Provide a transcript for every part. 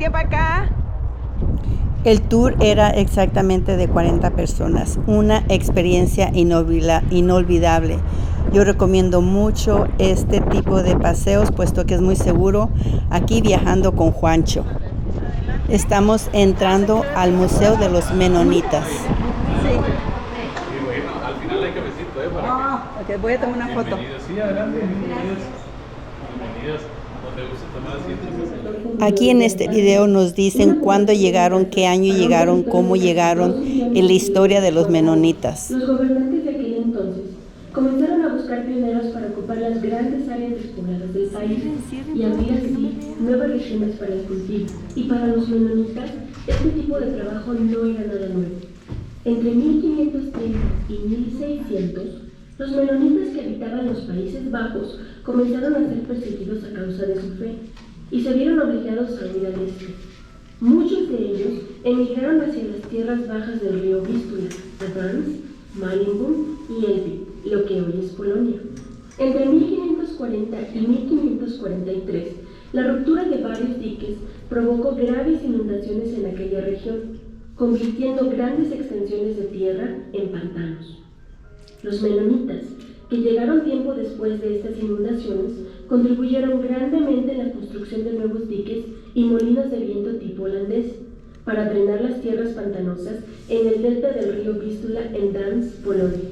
¿Qué para acá? El tour era exactamente de 40 personas, una experiencia inolvidable. Yo recomiendo mucho este tipo de paseos, puesto que es muy seguro, aquí viajando con Juancho. Estamos entrando al Museo de los Menonitas. Sí. Y bueno, al final hay cafecito, para Ok, voy a tomar una foto. bienvenidos. Sí, adelante, bienvenidos. Bienvenidos. Donde guste tomar asiento. Aquí en este video nos dicen cuándo llegaron, qué año llegaron, cómo llegaron y la historia de los menonitas. Los gobernantes de aquel entonces comenzaron a buscar pioneros para ocupar las grandes áreas despobladas del país y abrir así nuevas regiones para el cultivo. Y para los menonitas, este tipo de trabajo no era nada nuevo. Entre 1530 y 1600, los menonitas que habitaban los Países Bajos comenzaron a ser perseguidos a causa de su fe y se vieron obligados a huir al este. Muchos de ellos emigraron hacia las tierras bajas del río Vístula, Gdańsk, Marienburg y Elbe, lo que hoy es Polonia. Entre 1540 y 1543, la ruptura de varios diques provocó graves inundaciones en aquella región, convirtiendo grandes extensiones de tierra en pantanos. Los menonitas, que llegaron tiempo después de estas inundaciones, contribuyeron grandemente en la construcción de nuevos diques y molinos de viento tipo holandés para drenar las tierras pantanosas en el delta del río Vístula en Gdańsk, Polonia.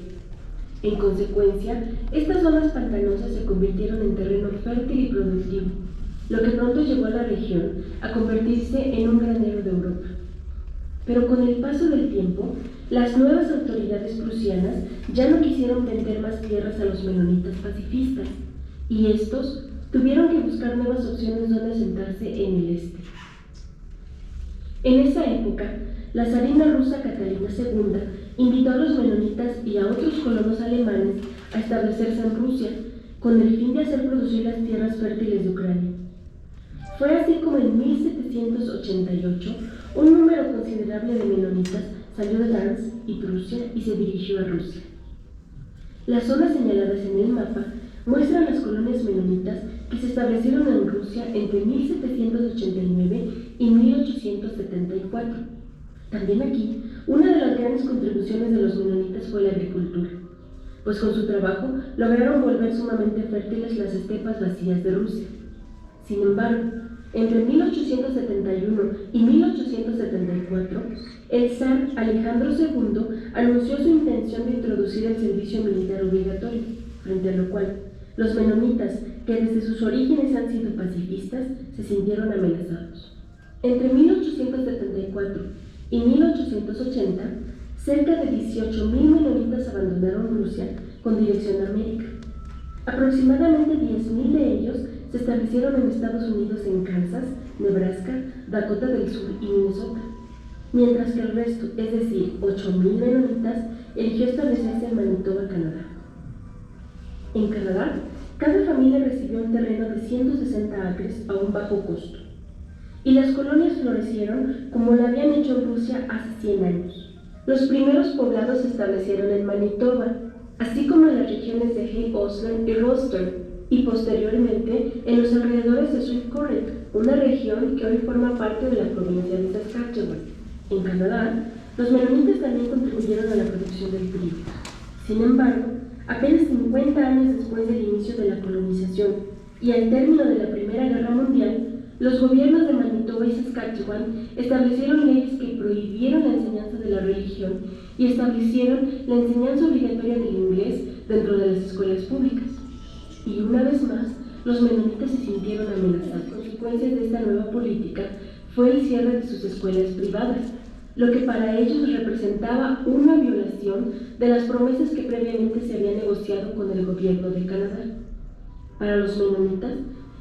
En consecuencia, estas zonas pantanosas se convirtieron en terreno fértil y productivo, lo que pronto llevó a la región a convertirse en un granero de Europa. Pero con el paso del tiempo, las nuevas autoridades prusianas ya no quisieron vender más tierras a los menonitas pacifistas, y estos tuvieron que buscar nuevas opciones donde asentarse en el este. En esa época, la zarina rusa Catalina II invitó a los menonitas y a otros colonos alemanes a establecerse en Rusia con el fin de hacer producir las tierras fértiles de Ucrania. Fue así como en 1788 un número considerable de menonitas salió de Gdańsk y Prusia y se dirigió a Rusia. Las zonas señaladas en el mapa muestran las colonias menonitas que se establecieron en Rusia entre 1789 y 1874. También aquí, una de las grandes contribuciones de los menonitas fue la agricultura, pues con su trabajo lograron volver sumamente fértiles las estepas vacías de Rusia. Sin embargo, entre 1871 y 1874, el zar Alejandro II anunció su intención de introducir el servicio militar obligatorio, frente a lo cual los menonitas, que desde sus orígenes han sido pacifistas, se sintieron amenazados. Entre 1874 y 1880, cerca de 18,000 menonitas abandonaron Rusia con dirección a América. Aproximadamente 10,000 de ellos se establecieron en Estados Unidos en Kansas, Nebraska, Dakota del Sur y Minnesota, mientras que el resto, es decir, 8,000 menonitas, eligió establecerse en Manitoba, Canadá. En Canadá, cada familia recibió un terreno de 160 acres a un bajo costo, y las colonias florecieron como lo habían hecho en Rusia hace 100 años. Los primeros poblados se establecieron en Manitoba, así como en las regiones de Hay-Osland y Roster, y posteriormente en los alrededores de Swift Current, una región que hoy forma parte de la provincia de Saskatchewan. En Canadá, los menonitas también contribuyeron a la producción del trigo. Sin embargo, apenas 50 años después del inicio de la colonización y al término de la Primera Guerra Mundial, los gobiernos de Manitoba y Saskatchewan establecieron leyes que prohibieron la enseñanza de la religión y establecieron la enseñanza obligatoria del inglés dentro de las escuelas públicas. Y una vez más, los menonitas se sintieron amenazados. Las consecuencias de esta nueva política fue el cierre de sus escuelas privadas, lo que para ellos representaba una violación de las promesas que previamente se había negociado con el gobierno de Canadá. Para los menonitas,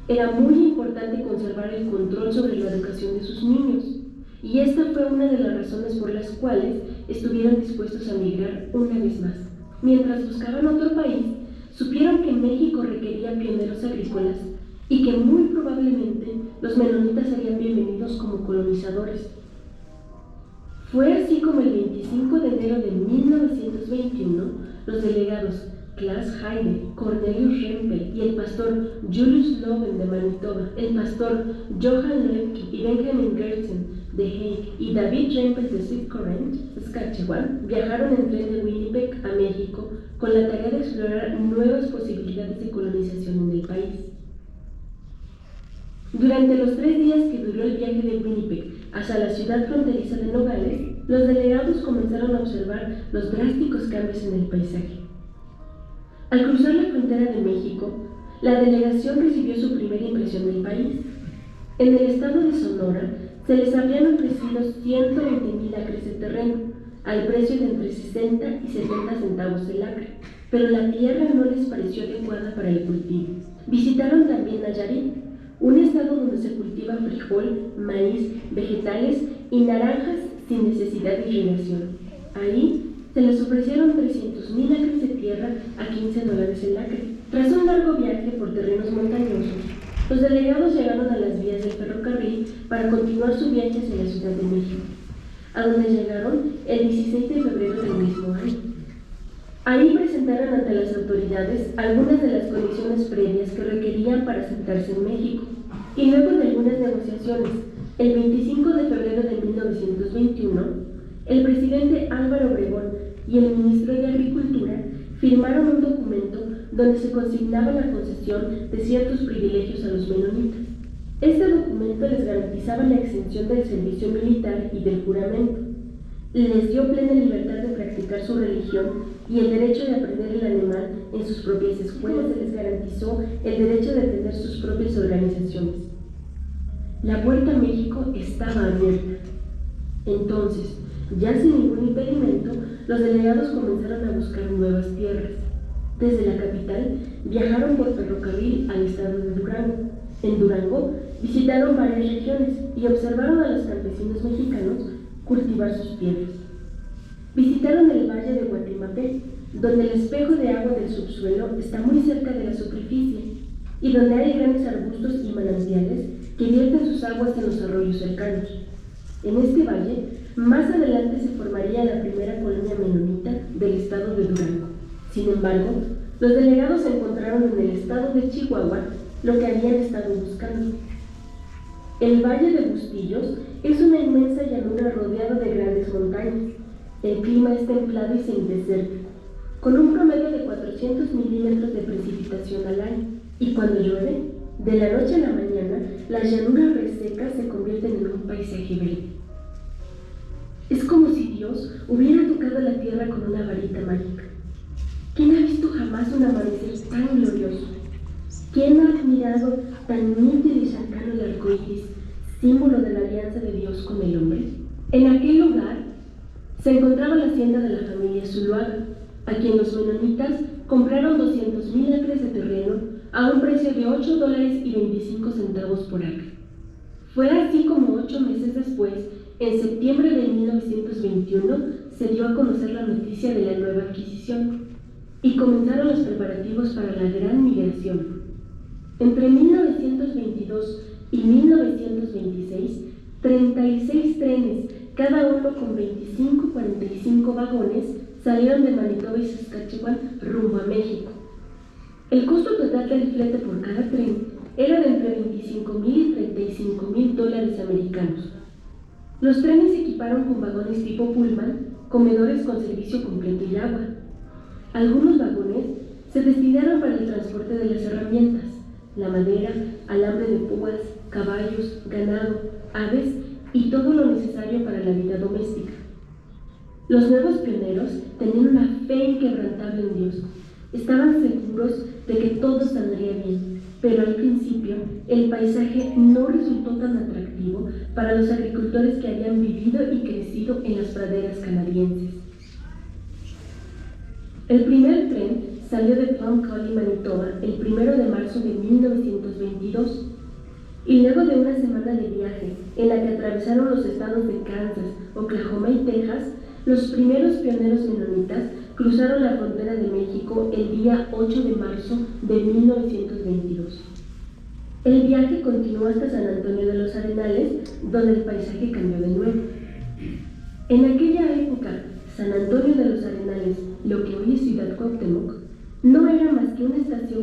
era muy importante conservar el control sobre la educación de sus niños, y esta fue una de las razones por las cuales estuvieron dispuestos a migrar una vez más. Mientras buscaban otro país, supieron que México requería pioneros agrícolas y que muy probablemente los menonitas serían bienvenidos como colonizadores. Fue así como el 25 de enero de 1921, los delegados Klaas Heide, Cornelius Rempel y el pastor Julius Loven de Manitoba, el pastor Johan Lemke y Benjamin Gertsen de Hague y David Rempel de St. Corinth, Saskatchewan, viajaron en tren de Winnipeg a México con la tarea de explorar nuevas posibilidades de colonización en el país. Durante los 3 días que duró el viaje de Winnipeg hacia la ciudad fronteriza de Nogales, los delegados comenzaron a observar los drásticos cambios en el paisaje. Al cruzar la frontera de México, la delegación recibió su primera impresión del país. En el estado de Sonora se les habían ofrecido 120,000 acres de terreno, al precio de entre 60 y 70 centavos el acre, pero la tierra no les pareció adecuada para el cultivo. Visitaron también Nayarit, un estado donde se cultiva frijol, maíz, vegetales y naranjas sin necesidad de irrigación. Ahí se les ofrecieron 300,000 acres de tierra a $15 el acre. Tras un largo viaje por terrenos montañosos, los delegados llegaron a las vías del ferrocarril para continuar su viaje hacia la Ciudad de México, a donde llegaron el 16 de febrero del mismo año. Ahí presentaron ante las autoridades algunas de las condiciones previas que requerían para sentarse en México, y luego de algunas negociaciones, el 25 de febrero de 1921, el presidente Álvaro Obregón y el ministro de Agricultura firmaron un documento donde se consignaba la concesión de ciertos privilegios a los menonitas. Este documento les garantizaba la exención del servicio militar y del juramento, les dio plena libertad de practicar su religión y el derecho de aprender el alemán en sus propias escuelas. Se les garantizó el derecho de tener sus propias organizaciones. La puerta a México estaba abierta. Entonces, ya sin ningún impedimento, los delegados comenzaron a buscar nuevas tierras. Desde la capital, viajaron por ferrocarril al estado de Durango. En Durango, visitaron varias regiones y observaron a los campesinos mexicanos cultivar sus tierras. Visitaron el valle de Guatimapé, donde el espejo de agua del subsuelo está muy cerca de la superficie y donde hay grandes arbustos y manantiales que vierten sus aguas en los arroyos cercanos. En este valle, más adelante se formaría la primera colonia menonita del estado de Durango. Sin embargo, los delegados encontraron en el estado de Chihuahua lo que habían estado buscando. El Valle de Bustillos es una inmensa llanura rodeada de grandes montañas. El clima es templado y semidesértico, con un promedio de 400 milímetros de precipitación al año. Y cuando llueve, de la noche a la mañana, las llanuras resecas se convierten en un paisaje verde. Es como si Dios hubiera tocado la tierra con una varita mágica. ¿Quién ha visto jamás un amanecer tan glorioso? ¿Quién ha admirado tan nítido y cercano el arco iris, símbolo de la alianza de Dios con el hombre? En aquel lugar se encontraba la hacienda de la familia Zuluaga, a quien los menonitas compraron 200,000 acres de terreno a un precio de $8.25 por acre. Fue así como 8 meses después, en septiembre de 1921, se dio a conocer la noticia de la nueva adquisición y comenzaron los preparativos para la gran migración. Entre 1922 y 1926, 36 trenes, cada uno con 25-45 vagones, salieron de Manitoba y Saskatchewan rumbo a México. El costo total del flete por cada tren era de entre $25,000 y $35,000 americanos. Los trenes se equiparon con vagones tipo Pullman, comedores con servicio completo y agua. Algunos vagones se destinaron para el transporte de las herramientas, la madera, alambre de púas, caballos, ganado, aves y todo lo necesario para la vida doméstica. Los nuevos pioneros tenían una fe inquebrantable en Dios. Estaban seguros de que todo saldría bien, pero al principio el paisaje no resultó tan atractivo para los agricultores que habían vivido y crecido en las praderas canadienses. El primer tren salió de Plum Coulee, Manitoba, el 1 de marzo de 1922, y luego de una semana de viaje en la que atravesaron los estados de Kansas, Oklahoma y Texas, los primeros pioneros menonitas cruzaron la frontera de México el día 8 de marzo de 1922. El viaje continuó hasta San Antonio de los Arenales, donde el paisaje cambió de nuevo. En aquella época, San Antonio de los Arenales, lo que hoy es Ciudad Cuauhtémoc, no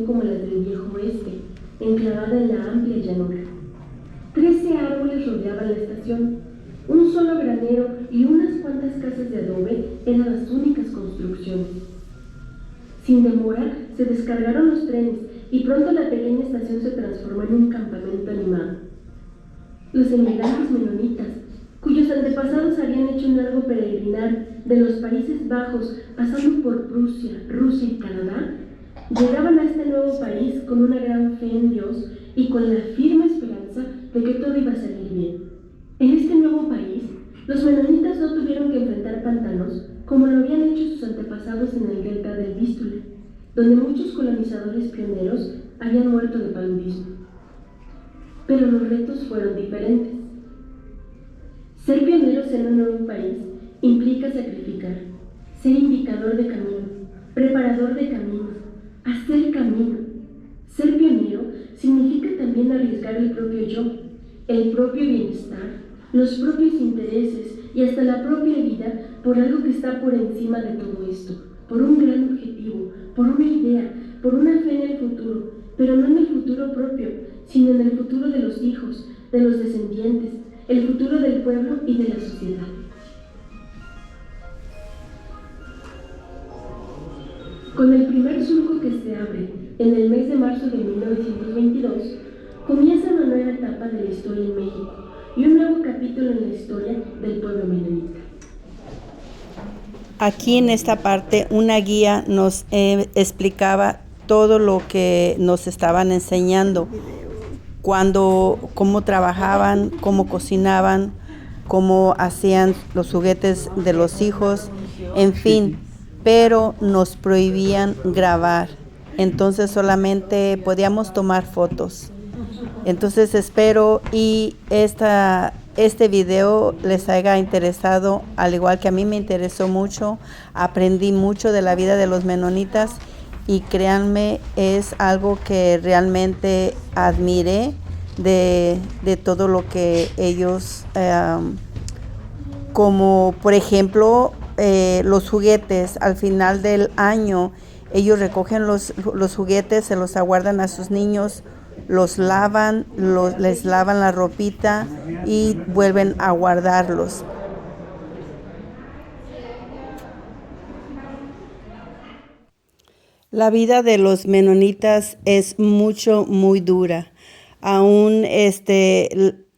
como las del viejo oeste, enclavada en la amplia llanura. 13 árboles rodeaban la estación. Un solo granero y unas cuantas casas de adobe eran las únicas construcciones. Sin demora, se descargaron los trenes y pronto la pequeña estación se transformó en un campamento animado. Los emigrantes menonitas, cuyos antepasados habían hecho un largo peregrinar de los Países Bajos pasando por Prusia, Rusia y Canadá, llegaban a este nuevo país con una gran fe en Dios y con la firme esperanza de que todo iba a salir bien. En este nuevo país, los menonitas no tuvieron que enfrentar pantanos como lo habían hecho sus antepasados en el delta del Vístula, donde muchos colonizadores pioneros habían muerto de paludismo. Pero los retos fueron diferentes. Ser pioneros en un nuevo país implica sacrificar, ser indicador de camino, preparador de camino, hacer camino. Ser pionero significa también arriesgar el propio yo, el propio bienestar, los propios intereses y hasta la propia vida por algo que está por encima de todo esto, por un gran objetivo, por una idea, por una fe en el futuro, pero no en el futuro propio, sino en el futuro de los hijos, de los descendientes, el futuro del pueblo y de la sociedad. Con el primer surco que se abre en el mes de marzo de 1922, comienza una nueva etapa de la historia en México y un nuevo capítulo en la historia del pueblo menonita. Aquí en esta parte una guía nos explicaba todo lo que nos estaban enseñando, cómo trabajaban, cómo cocinaban, cómo hacían los juguetes de los hijos, en fin, pero nos prohibían grabar, entonces solamente podíamos tomar fotos. Entonces espero y este video les haya interesado, al igual que a mí me interesó mucho. Aprendí mucho de la vida de los menonitas y créanme, es algo que realmente admiré de todo lo que ellos, como por ejemplo los juguetes. Al final del año ellos recogen los juguetes, se los aguardan a sus niños, los lavan, les lavan la ropita y vuelven a guardarlos. La vida de los menonitas es muy dura. Aún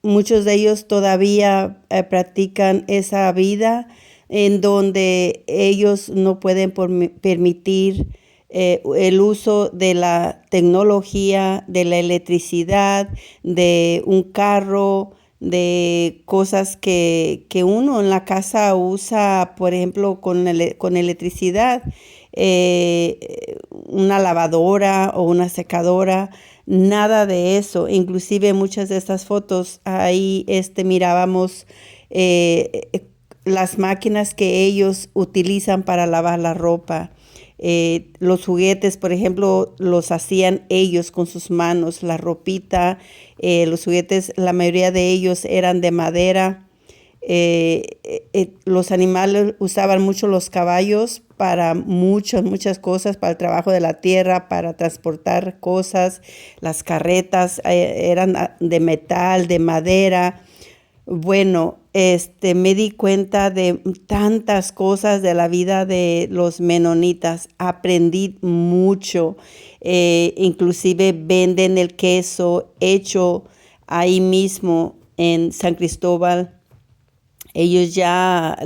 muchos de ellos todavía practican esa vida en donde ellos no pueden permitir el uso de la tecnología, de la electricidad, de un carro, de cosas que uno en la casa usa, por ejemplo, con electricidad, una lavadora o una secadora, nada de eso. Inclusive muchas de estas fotos ahí mirábamos las máquinas que ellos utilizan para lavar la ropa. Los juguetes, por ejemplo, los hacían ellos con sus manos, la ropita, los juguetes, la mayoría de ellos eran de madera. Los animales usaban mucho los caballos para muchas cosas, para el trabajo de la tierra, para transportar cosas. Las carretas eran de metal, de madera. Bueno, me di cuenta de tantas cosas de la vida de los menonitas. Aprendí mucho. Inclusive venden el queso hecho ahí mismo en San Cristóbal. Ellos ya,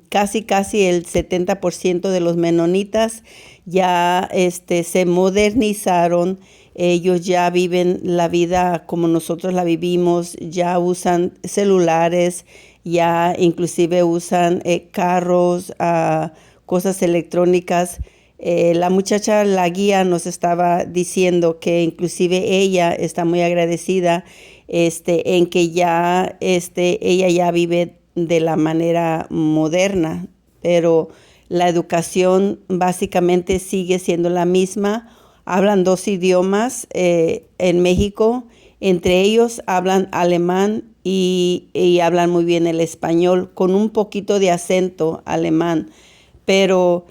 casi el 70% de los menonitas ya se modernizaron. Ellos ya viven la vida como nosotros la vivimos, ya usan celulares, ya inclusive usan carros, cosas electrónicas. La muchacha, la guía, nos estaba diciendo que inclusive ella está muy agradecida en que ya ella ya vive de la manera moderna, pero la educación básicamente sigue siendo la misma. Hablan 2 idiomas en México, entre ellos hablan alemán y hablan muy bien el español, con un poquito de acento alemán, pero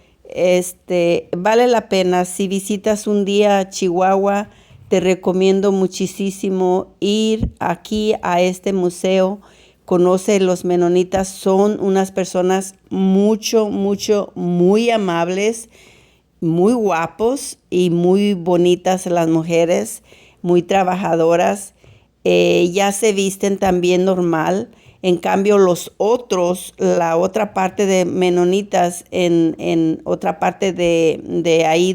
Vale la pena. Si visitas un día a Chihuahua, te recomiendo muchísimo ir aquí a este museo. Conoce los menonitas, son unas personas muy amables, muy guapos y muy bonitas las mujeres, muy trabajadoras. Ya se visten también normal. En cambio, la otra parte de menonitas, en otra parte de ahí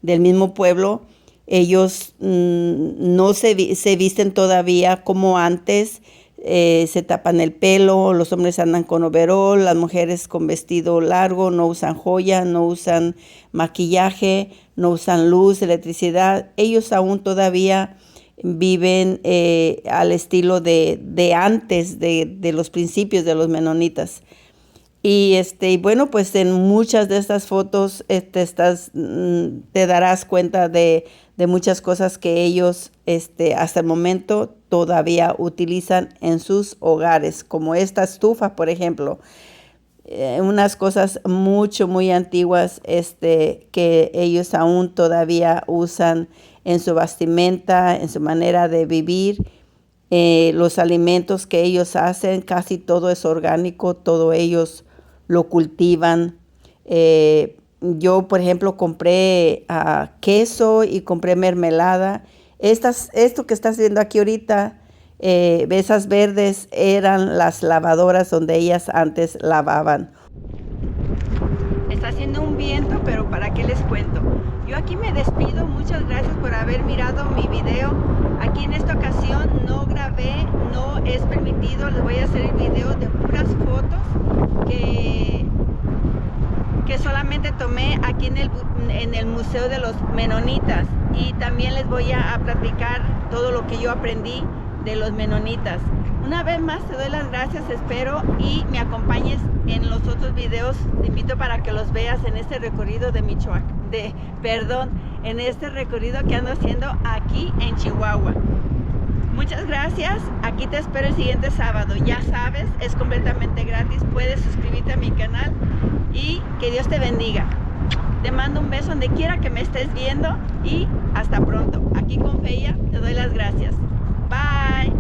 del mismo pueblo, ellos no se visten todavía como antes. Se tapan el pelo, los hombres andan con overol, las mujeres con vestido largo, no usan joya, no usan maquillaje, no usan luz, electricidad. Ellos aún todavía viven al estilo de antes, de los principios de los menonitas. Y bueno, pues en muchas de estas fotos te darás cuenta de muchas cosas que ellos hasta el momento todavía utilizan en sus hogares, como esta estufa, por ejemplo. Unas cosas muy antiguas que ellos aún todavía usan en su vestimenta, en su manera de vivir. Los alimentos que ellos hacen, casi todo es orgánico, todo ellos lo cultivan. Yo, por ejemplo, compré queso y compré mermelada. Esto que estás viendo aquí ahorita, esas verdes, eran las lavadoras donde ellas antes lavaban. Está haciendo un viento, pero ¿para qué les cuento? Yo aquí me despido. Muchas gracias por haber mirado mi video. Aquí en esta ocasión no grabé, no es permitido. Les voy a hacer el video de puras fotos que solamente tomé aquí en el Museo de los Menonitas, y también les voy a platicar todo lo que yo aprendí de los menonitas. Una vez más te doy las gracias, espero y me acompañes en los otros videos. Te invito para que los veas en este recorrido en este recorrido que ando haciendo aquí en Chihuahua. Muchas gracias, aquí te espero el siguiente sábado. Ya sabes, es completamente gratis, puedes suscribirte a mi canal y que Dios te bendiga. Te mando un beso donde quiera que me estés viendo y hasta pronto. Aquí con Feya te doy las gracias. Bye.